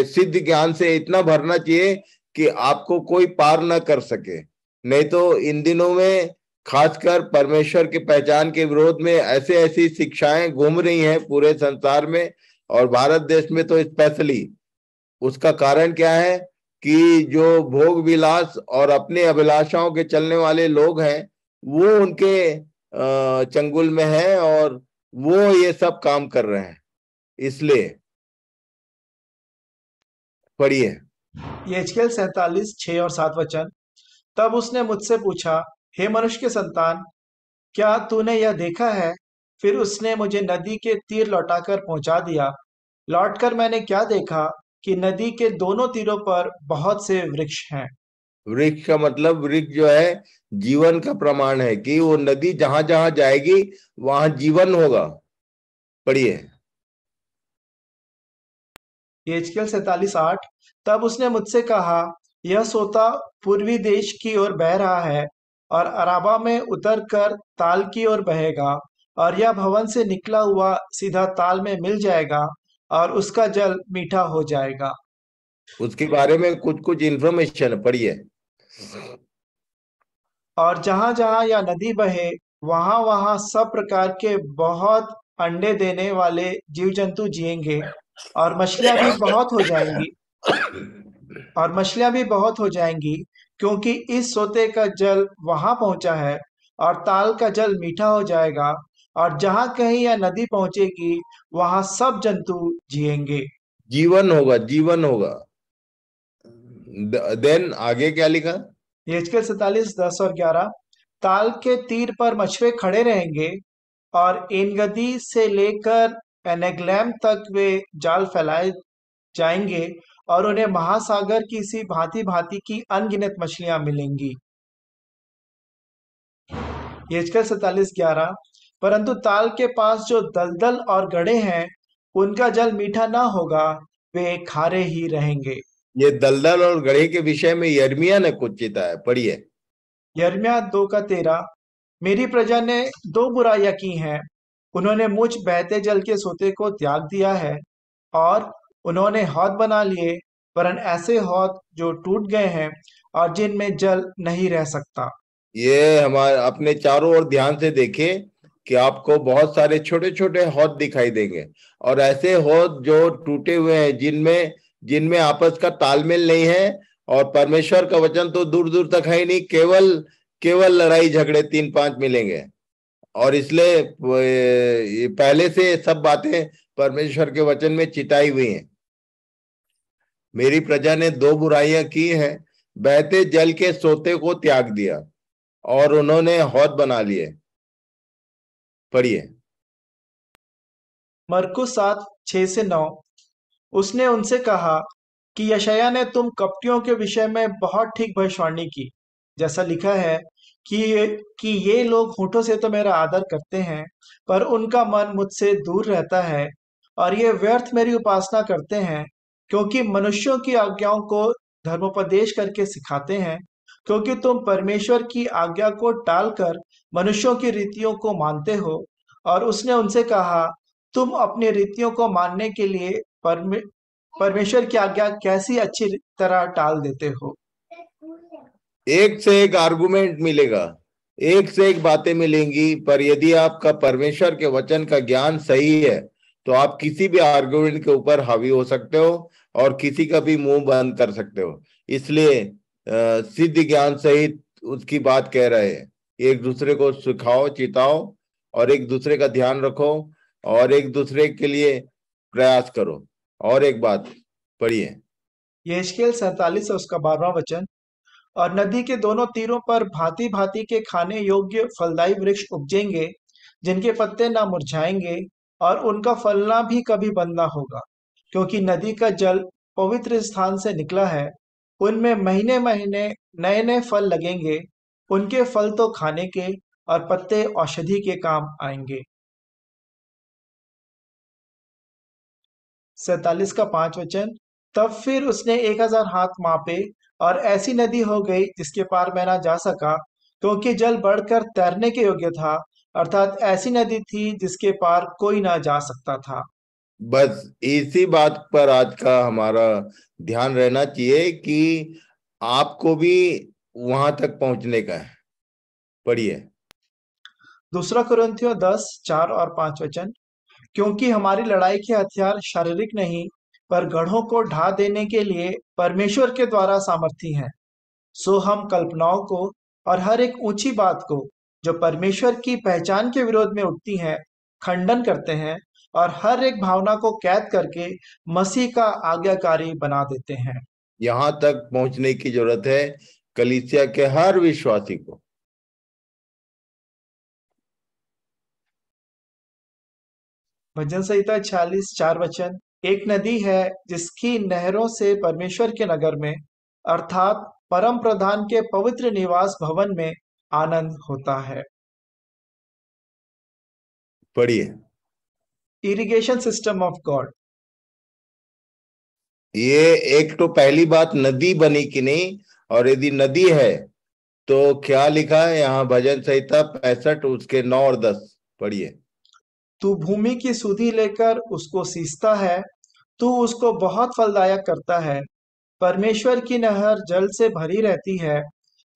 सिद्ध ज्ञान से इतना भरना चाहिए कि आपको कोई पार ना कर सके। नहीं तो इन दिनों में खासकर परमेश्वर के पहचान के विरोध में ऐसे ऐसी शिक्षाएं घूम रही हैं पूरे संसार में, और भारत देश में तो स्पेशली। उसका कारण क्या है कि जो भोग विलास और अपने अभिलाषाओं के चलने वाले लोग हैं, वो उनके चंगुल में है, और वो ये सब काम कर रहे हैं। इसलिए पढ़िए। यहेजकेल 47:6 और 7 वचन। तब उसने मुझसे पूछा, हे मनुष्य के संतान, क्या तूने यह देखा है? फिर उसने मुझे नदी के तीर लौटाकर पहुंचा दिया। लौटकर मैंने क्या देखा कि नदी के दोनों तीरों पर बहुत से वृक्ष हैं। वृक्ष का मतलब, वृक्ष जो है जीवन का प्रमाण है कि वो नदी जहां जहां जाएगी वहां जीवन होगा। पढ़िए। यहेजकेल 47:8। तब उसने मुझसे कहा, यह सोता पूर्वी देश की ओर बह रहा है, और अराबा में उतरकर ताल की ओर बहेगा, और यह भवन से निकला हुआ सीधा ताल में मिल जाएगा, और उसका जल मीठा हो जाएगा। उसके बारे में कुछ कुछ इंफॉर्मेशन पढ़िए। और जहां जहां या नदी बहे, वहां वहां सब प्रकार के बहुत अंडे देने वाले जीव जंतु जिएंगे, और मछलियां भी बहुत हो जाएंगी। और मछलियां भी बहुत हो जाएंगी, क्योंकि इस सोते का जल वहां पहुंचा है, और ताल का जल मीठा हो जाएगा। और जहां कहीं या नदी पहुंचेगी, वहां सब जंतु जिएंगे। जीवन होगा, जीवन होगा। देन आगे क्या लिखा? यहेजकेल 47:10 और 11। ताल के तीर पर मछुए खड़े रहेंगे, और एनगदी से लेकर एनेगलैम तक वे जाल फैलाए जाएंगे, और उन्हें महासागर की सी भांति भांति की अनगिनत मछलियां मिलेंगी। यहेजकेल 47:11। परंतु ताल के पास जो दलदल और गड्ढे हैं, उनका जल मीठा ना होगा, वे खारे ही रहेंगे। ये दलदल और गड्ढे के विषय में यिर्मयाह ने कुछ चिताया, पढ़िए। यिर्मयाह 2:13। मेरी प्रजा ने दो बुराइयां की हैं। उन्होंने मुझ बहते जल के सोते को त्याग दिया है, और उन्होंने हौद बना लिए, वरन ऐसे हौद जो टूट गए हैं, और जिनमें जल नहीं रह सकता। ये हमारे अपने चारों ओर ध्यान से देखिए कि आपको बहुत सारे छोटे छोटे हौद दिखाई देंगे, और ऐसे हौद जो टूटे हुए हैं, जिनमें जिनमें आपस का तालमेल नहीं है, और परमेश्वर का वचन तो दूर दूर तक है ही नहीं, केवल केवल लड़ाई झगड़े 3-5 मिलेंगे। और इसलिए ये पहले से सब बातें परमेश्वर के वचन में चिताई हुई हैं। मेरी प्रजा ने दो बुराइयां की हैं, बहते जल के सोते को त्याग दिया, और उन्होंने हौद बना लिए। पढ़िए। मरकुस 7:6-9। उसने उनसे कहा कि यशायाह ने तुम कपटियों के विषय में बहुत ठीक भविष्यवाणी की, जैसा लिखा है कि ये लोग होठों से तो मेरा आदर करते हैं, पर उनका मन मुझसे दूर रहता है, और ये व्यर्थ मेरी उपासना करते हैं, क्योंकि मनुष्यों की आज्ञाओं को धर्मोपदेश करके सिखाते हैं। क्योंकि तुम परमेश्वर की आज्ञा को टालकर मनुष्यों की रीतियों को मानते हो। और उसने उनसे कहा, तुम अपनी रीतियों को मानने के लिए परमेश्वर की आज्ञा कैसी अच्छी तरह टाल देते हो। एक से एक आर्गुमेंट मिलेगा, एक से एक बातें मिलेंगी, पर यदि आपका परमेश्वर के वचन का ज्ञान सही है, तो आप किसी भी आर्गुमेंट के ऊपर हावी हो सकते हो, और किसी का भी मुंह बंद कर सकते हो। इसलिए सिद्ध ज्ञान सहित उसकी बात कह रहे हैं। एक दूसरे को सिखाओ, चिताओ, और एक दूसरे का ध्यान रखो, और एक दूसरे के लिए प्रयास करो। और एक बात पढ़िए। यहेजकेल 47 और उसका 12वां वचन। और नदी के दोनों तीरों पर भांति भांति के खाने योग्य फलदायी वृक्ष उपजेंगे, जिनके पत्ते ना मुरझाएंगे, और उनका फलना भी कभी बंद ना होगा, क्योंकि नदी का जल पवित्र स्थान से निकला है। उनमें महीने महीने नए नए फल लगेंगे। उनके फल तो खाने के, और पत्ते औषधि के काम आएंगे। 47 का 5 वचन। तब फिर उसने 1,000 हाथ मापे, और ऐसी नदी हो गई जिसके पार मैं ना जा सका, क्योंकि जल बढ़कर तैरने के योग्य था, अर्थात ऐसी नदी थी जिसके पार कोई ना जा सकता था। बस इसी बात पर आज का हमारा ध्यान रहना चाहिए कि आपको भी वहां तक पहुंचने का है। पढ़िए। दूसरा कुरिन्थियों 10:4 और 5 वचन। क्योंकि हमारी लड़ाई के हथियार शारीरिक नहीं, पर गढ़ों को ढा देने के लिए परमेश्वर के द्वारा सामर्थी हैं। सो हम कल्पनाओं को और हर एक ऊंची बात को जो परमेश्वर की पहचान के विरोध में उठती है, खंडन करते हैं, और हर एक भावना को कैद करके मसीह का आज्ञाकारी बना देते हैं। यहां तक पहुंचने की जरूरत है कलीसिया के हर विश्वासी को। भजन संहिता 46:4 वचन। एक नदी है जिसकी नहरों से परमेश्वर के नगर में, अर्थात परम प्रधान के पवित्र निवास भवन में आनंद होता है। पढ़िए। Irrigation system of God. ये एक तो पहली बात, नदी बनी कि नहीं, और यदि नदी है तो क्या लिखा है यहाँ भजन संहिता 65 उसके 9 और 10। पढ़िए। तू भूमि की सुधि लेकर उसको सींचता है, तू उसको बहुत फलदायक करता है। परमेश्वर की नहर जल से भरी रहती है।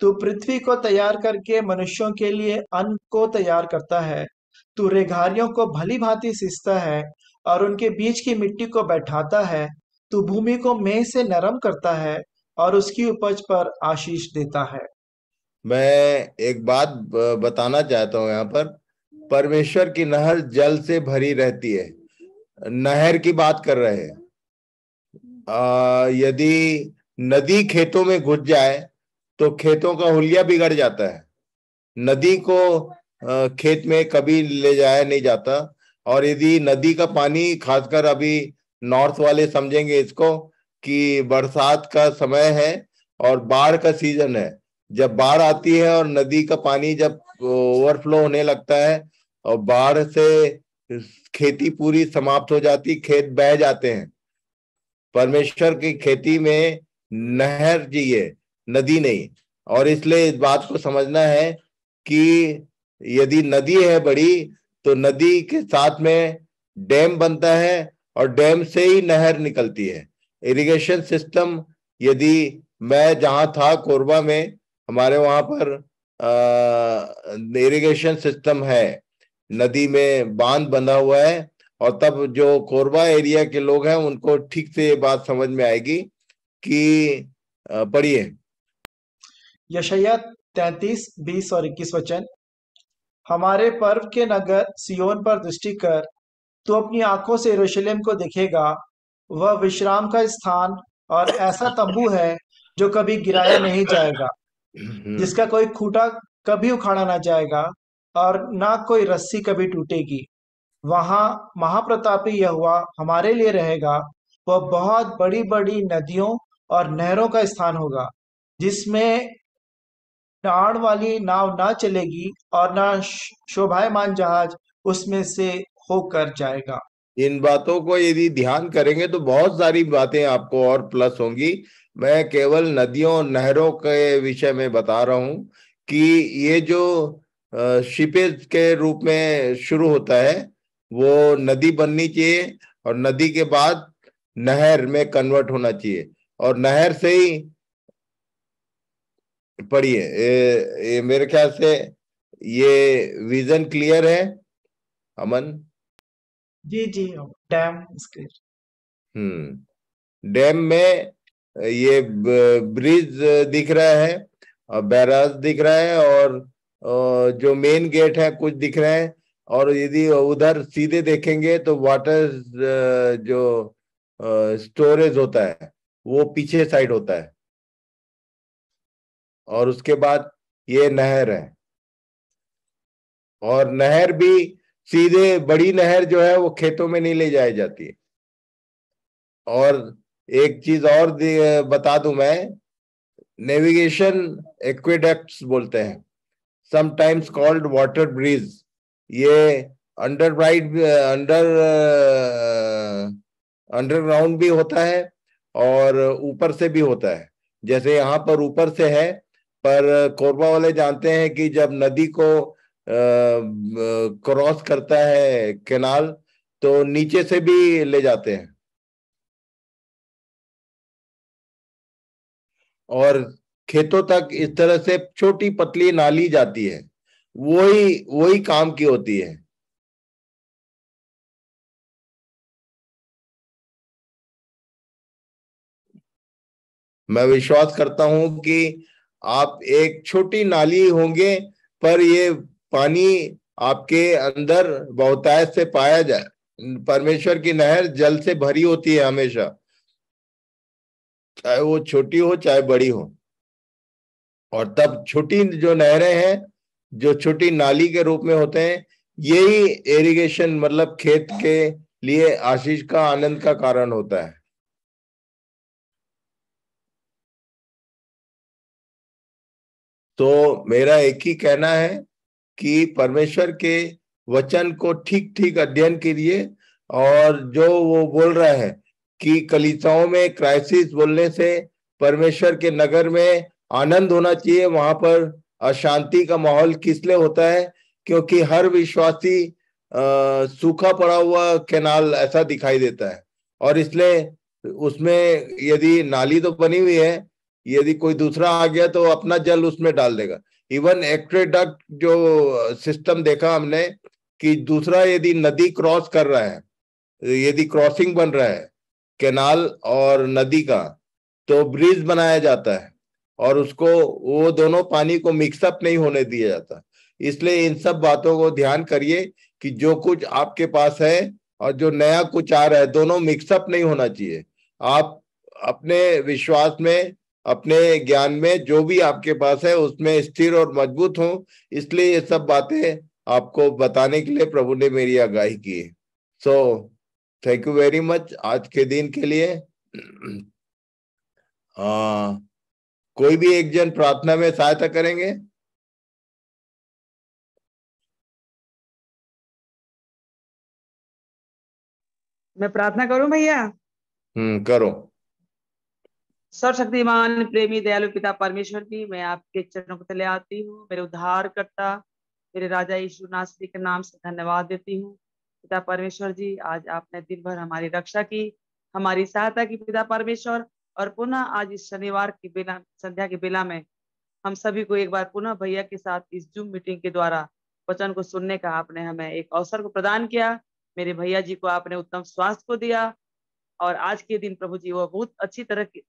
तू पृथ्वी को तैयार करके मनुष्यों के लिए अन्न को तैयार करता है। तू रेघारियों को भली भांति सींचता है और उनके बीच की मिट्टी को बैठाता है। तू भूमि को मेंह से नरम करता है और उसकी उपज पर आशीष देता है। मैं एक बात बताना चाहता हूं यहाँ पर। परमेश्वर की नहर जल से भरी रहती है, नहर की बात कर रहे हैं। यदि नदी खेतों में घुस जाए तो खेतों का हुलिया बिगड़ जाता है। नदी को खेत में कभी ले जाया नहीं जाता। और यदि नदी का पानी, खासकर अभी नॉर्थ वाले समझेंगे इसको कि बरसात का समय है और बाढ़ का सीजन है। जब बाढ़ आती है और नदी का पानी जब ओवरफ्लो होने लगता है और बाढ़ से खेती पूरी समाप्त हो जाती, खेत बह जाते हैं। परमेश्वर की खेती में नहर चाहिए, नदी नहीं। और इसलिए इस बात को समझना है कि यदि नदी है बड़ी तो नदी के साथ में डैम बनता है और डैम से ही नहर निकलती है। इरिगेशन सिस्टम, यदि मैं जहां था कोरबा में, हमारे वहां पर इरिगेशन सिस्टम है, नदी में बांध बंधा हुआ है। और तब जो कोरबा एरिया के लोग हैं उनको ठीक से ये बात समझ में आएगी कि पढ़िए। यशायाह 33:20 और 21 वचन। हमारे पर्व के नगर सियोन पर दृष्टि कर, तू अपनी आंखों से यरूशलेम को देखेगा। वह विश्राम का स्थान और ऐसा तंबू है जो कभी गिराया नहीं जाएगा, हम्म। जिसका कोई खूंटा कभी उखाड़ा ना जाएगा और ना कोई रस्सी कभी टूटेगी। वहां महाप्रतापी यहोवा हमारे लिए रहेगा। वह बहुत बड़ी बड़ी नदियों और नहरों का स्थान होगा, जिसमें टाड़ वाली नाव ना चलेगी और ना शोभायमान जहाज उसमें से होकर जाएगा। इन बातों को यदि ध्यान करेंगे तो बहुत सारी बातें आपको और प्लस होंगी। मैं केवल नदियों और नहरों के विषय में बता रहा हूं कि ये जो शिपेज के रूप में शुरू होता है वो नदी बननी चाहिए और नदी के बाद नहर में कन्वर्ट होना चाहिए और नहर से ही, पढ़िए, ये मेरे ख्याल से ये विजन क्लियर है, अमन? जी जी। डैम इसके। डैम में ये ब्रिज दिख रहा है और बैराज दिख रहा है और जो मेन गेट है कुछ दिख रहे हैं। और यदि उधर सीधे देखेंगे तो वाटर जो स्टोरेज होता है वो पीछे साइड होता है। और उसके बाद ये नहर है और नहर भी सीधे, बड़ी नहर जो है वो खेतों में नहीं ले जाई जाती है। और एक चीज और बता दूं मैं, नेविगेशन एक्वेडक्ट्स बोलते हैं, समटाइम्स कॉल्ड वाटर ब्रिज। ये अंडरग्राउंड भी होता है और ऊपर से भी होता है। जैसे यहाँ पर ऊपर से है, पर कोरबा वाले जानते हैं कि जब नदी को क्रॉस करता है कैनाल तो नीचे से भी ले जाते हैं। और खेतों तक इस तरह से छोटी पतली नाली जाती है, वही वही काम की होती है। मैं विश्वास करता हूं कि आप एक छोटी नाली होंगे पर ये पानी आपके अंदर बहुतायत से पाया जाए। परमेश्वर की नहर जल से भरी होती है हमेशा, चाहे वो छोटी हो चाहे बड़ी हो। और तब छोटी जो नहरें हैं, जो छोटी नाली के रूप में होते हैं, यही इरिगेशन मतलब खेत के लिए आशीष का, आनंद का कारण होता है। तो मेरा एक ही कहना है कि परमेश्वर के वचन को ठीक ठीक अध्ययन कीजिए। और जो वो बोल रहा है कि कलीसियाओं में क्राइसिस बोलने से परमेश्वर के नगर में आनंद होना चाहिए, वहां पर अशांति का माहौल किस लिए होता है? क्योंकि हर विश्वासी सूखा पड़ा हुआ कैनाल ऐसा दिखाई देता है। और इसलिए उसमें यदि नाली तो बनी हुई है, यदि कोई दूसरा आ गया तो अपना जल उसमें डाल देगा। इवन एक्वेडक्ट जो सिस्टम देखा हमने कि दूसरा यदि नदी क्रॉस कर रहा है, यदि क्रॉसिंग बन रहा है कैनाल और नदी का, तो ब्रिज बनाया जाता है और उसको, वो दोनों पानी को मिक्सअप नहीं होने दिया जाता। इसलिए इन सब बातों को ध्यान करिए कि जो कुछ आपके पास है और जो नया कुछ आ रहा है, दोनों मिक्सअप नहीं होना चाहिए। आप अपने विश्वास में, अपने ज्ञान में, जो भी आपके पास है उसमें स्थिर और मजबूत हो। इसलिए ये सब बातें आपको बताने के लिए प्रभु ने मेरी आगाही की है। So thank you very much आज के दिन के लिए। कोई भी एक जन प्रार्थना में सहायता करेंगे? मैं प्रार्थना करूं भैया? करो। सर्वशक्तिमान प्रेमी दयालु पिता परमेश्वर जी, मैं आपके चरणों को तले आती हूँ। मेरे उद्धार करता, मेरे राजा यीशु नासरी के नाम से धन्यवाद देती हूँ। पिता परमेश्वर जी, आज आपने दिन भर हमारी रक्षा की, हमारी सहायता की पिता परमेश्वर। और पुनः आज इस शनिवार की बेला, संध्या की बेला में हम सभी को एक बार पुनः भैया के साथ इस जूम मीटिंग के द्वारा वचन को सुनने का आपने हमें एक अवसर को प्रदान किया। मेरे भैया जी को आपने उत्तम स्वास्थ्य को दिया और आज के दिन प्रभु जी वो बहुत अच्छी तरह की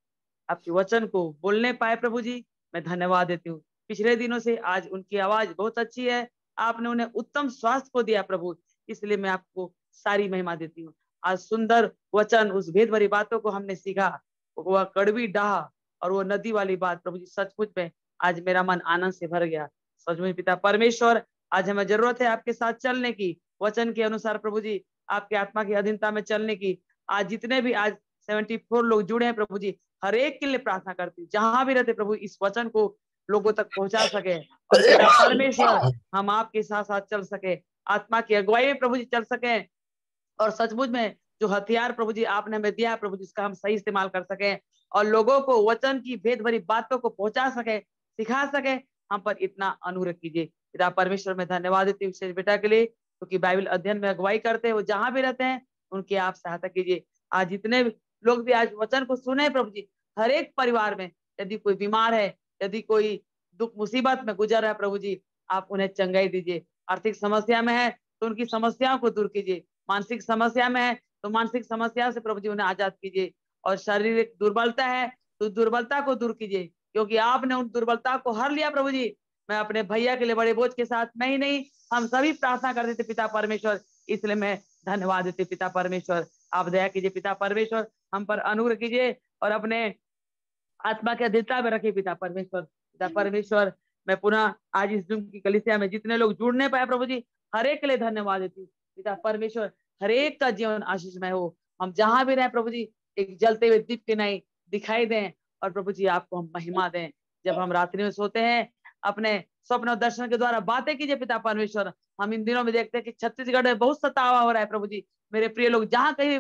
आपके वचन को बोलने पाए। प्रभु जी, मैं धन्यवाद देती हूँ। पिछले दिनों से आज उनकी आवाज बहुत अच्छी है, आपने उन्हें उत्तम स्वास्थ्य को दिया प्रभु, इसलिए मैं आपको सारी महिमा देती हूँ। आज सुंदर वचन, उस भेद भरी बातों को हमने सीखा, वह कड़वी डाह और वो नदी वाली बात प्रभु जी, सचमुच में आज मेरा मन आनंद से भर गया। सचमुच पिता परमेश्वर, आज हमें जरूरत है आपके साथ चलने की, वचन के अनुसार प्रभु जी, आपके आत्मा की अधीनता में चलने की। आज जितने भी आज 74 लोग जुड़े हैं प्रभु जी, हर एक के लिए प्रार्थना करती हूँ, जहां भी रहते प्रभु इस वचन को लोगों तक पहुंचा सके। और पिता परमेश्वर, हम आपके साथ साथ चल सके, आत्मा की अगुवाई में प्रभु जी चल सके, और सचमुच में जो हथियार प्रभु जी आपने हमें दिया है प्रभु जी, इसका हम सही इस्तेमाल कर सके और लोगों को वचन की भेद भरी बातों को पहुंचा सके, सिखा सके। हम पर इतना अनुग्रह कीजिए पिता परमेश्वर। मैं धन्यवाद देती हूँ विशेष बेटा के लिए, क्योंकि बाइबल अध्ययन में अगुवाई करते हैं, वो जहां भी रहते हैं उनकी आप सहायता कीजिए। आज जितने लोग भी आज वचन को सुने प्रभु जी, हर एक परिवार में यदि कोई बीमार है, यदि कोई दुख मुसीबत में गुजर रहा है प्रभु जी, आप उन्हें चंगाई दीजिए। आर्थिक समस्या में है तो उनकी समस्याओं को दूर कीजिए, मानसिक समस्या में है तो मानसिक समस्या से प्रभु जी उन्हें आजाद कीजिए, और शारीरिक दुर्बलता है तो दुर्बलता को दूर कीजिए, क्योंकि आपने उन दुर्बलता को हर लिया प्रभु जी। मैं अपने भैया के लिए बड़े बोझ के साथ मैं ही नहीं, हम सभी प्रार्थना करते थे पिता परमेश्वर, इसलिए मैं धन्यवाद देती पिता परमेश्वर। आप दया कीजिए पिता परमेश्वर, हम पर अनुग्रह कीजिए और अपने आत्मा के अधीनता में रखिए पिता परमेश्वर। पिता परमेश्वर, मैं पुनः आज इस जूम की कलीसिया में जितने लोग जुड़ने पाए प्रभु जी, हर एक के लिए धन्यवाद देती हूँ पिता परमेश्वर। हर एक का जीवन आशीषमय हो, हम जहां भी रहे प्रभु जी एक जलते हुए दीप के नहीं दिखाई दें, और प्रभु जी आपको हम महिमा दें। जब हम रात्रि में सोते हैं, अपने स्वप्न और दर्शन के द्वारा बातें कीजिए पिता परमेश्वर। हम इन दिनों में देखते हैं कि छत्तीसगढ़ में बहुत सतावा हो रहा है प्रभु जी, मेरे प्रिय लोग जहां कहीं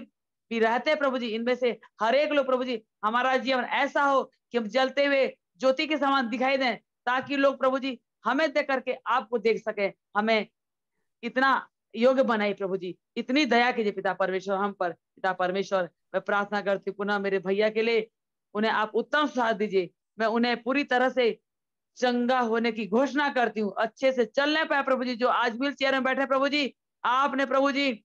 भी रहते हैं प्रभु जी, इनमें से हर एक लोग प्रभु जी, हमारा जीवन ऐसा हो कि हम जलते हुए ज्योति के समान दिखाई दें, ताकि लोग प्रभु जी हमें देख करके आपको देख सके। हमें इतना योग्य बनाई प्रभु जी, इतनी दया कीजिए पिता परमेश्वर हम पर। पिता परमेश्वर, मैं प्रार्थना करती हूँ पुनः मेरे भैया के लिए, उन्हें आप उत्तम साथ दीजिए। मैं उन्हें पूरी तरह से चंगा होने की घोषणा करती हूँ, अच्छे से चलने पाए प्रभु जी। जो आज व्हील चेयर में बैठे प्रभु जी, आपने प्रभु जी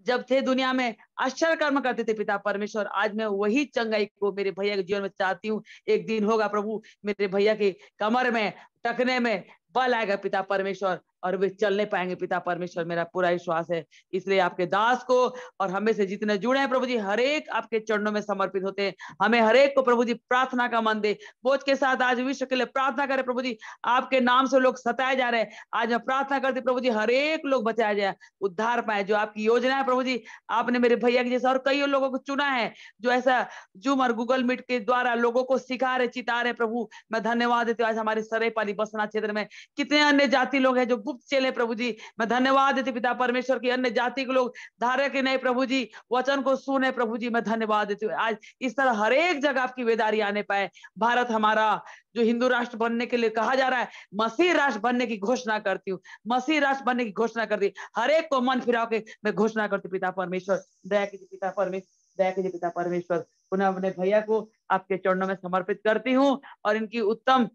जब थे दुनिया में आश्चर्य कर्म करते थे पिता परमेश्वर, आज मैं वही चंगाई को मेरे भैया के जीवन में चाहती हूँ। एक दिन होगा प्रभु, मेरे भैया के कमर में, टकने में बल आएगा पिता परमेश्वर, और वे चलने पाएंगे पिता परमेश्वर, मेरा पूरा विश्वास है। इसलिए आपके दास को और हमें से जितने जुड़े हैं प्रभु जी, हर एक आपके चरणों में समर्पित होते हैं। हमें हर एक को प्रभु जी प्रार्थना का मन दे, बोझ के साथ आज विश्व के लिए प्रार्थना करें प्रभु जी। आपके नाम से लोग सताए जा रहे हैं, आज मैं प्रार्थना करती प्रभु जी हर एक लोग बचाया जाए, उद्धार पाए। जो आपकी योजना है प्रभु जी, आपने मेरे भैया के जैसा और कई लोगों को चुना है, जो ऐसा जूम और गूगल मीट के द्वारा लोगों को सिखा रहे, चिता रहे प्रभु। मैं धन्यवाद देती हूँ। आज हमारे सरेपाली बसना क्षेत्र में कितने अन्य जाति लोग हैं जो गुप्त चेले प्रभु जी, मैं धन्यवाद देती पिता परमेश्वर की अन्य जाति के लोग धारे के नहीं प्रभु जी, वचन को सुने प्रभु जी। मैं धन्यवाद देती हूँ आज इस तरह हर एक जगह आपकी वेदारी आने पाए। भारत हमारा जो हिंदू राष्ट्र बनने के लिए कहा जा रहा है, मसीह राष्ट्र बनने की घोषणा करती हूँ, मसीह राष्ट्र बनने की घोषणा करती, हर एक को मन फिरा के मैं घोषणा करती पिता परमेश्वर। दया कीजिए पिता परमेश्वर, दया कीजिए पिता परमेश्वर। पुनः अपने भैया को आपके चरणों में समर्पित करती हूँ और इनकी उत्तम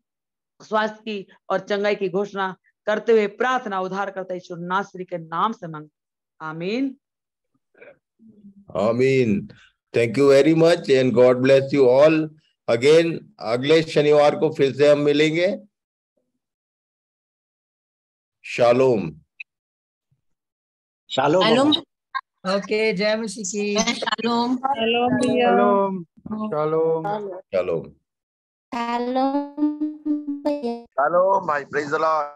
स्वास्थ्य की और चंगाई की घोषणा करते हुए प्रार्थना उद्धार करता यीशु नासरी के नाम से मांग, आमीन। आमीन। Thank you very much and God bless you all. Again अगले शनिवार को फिर से हम मिलेंगे। शालोम। शालोम। ओके, जय मसीह की। शालोम। शालोम भैया। Shalom. Shalom. Shalom. Shalom. Shalom भाई, प्रेज द लॉर्ड।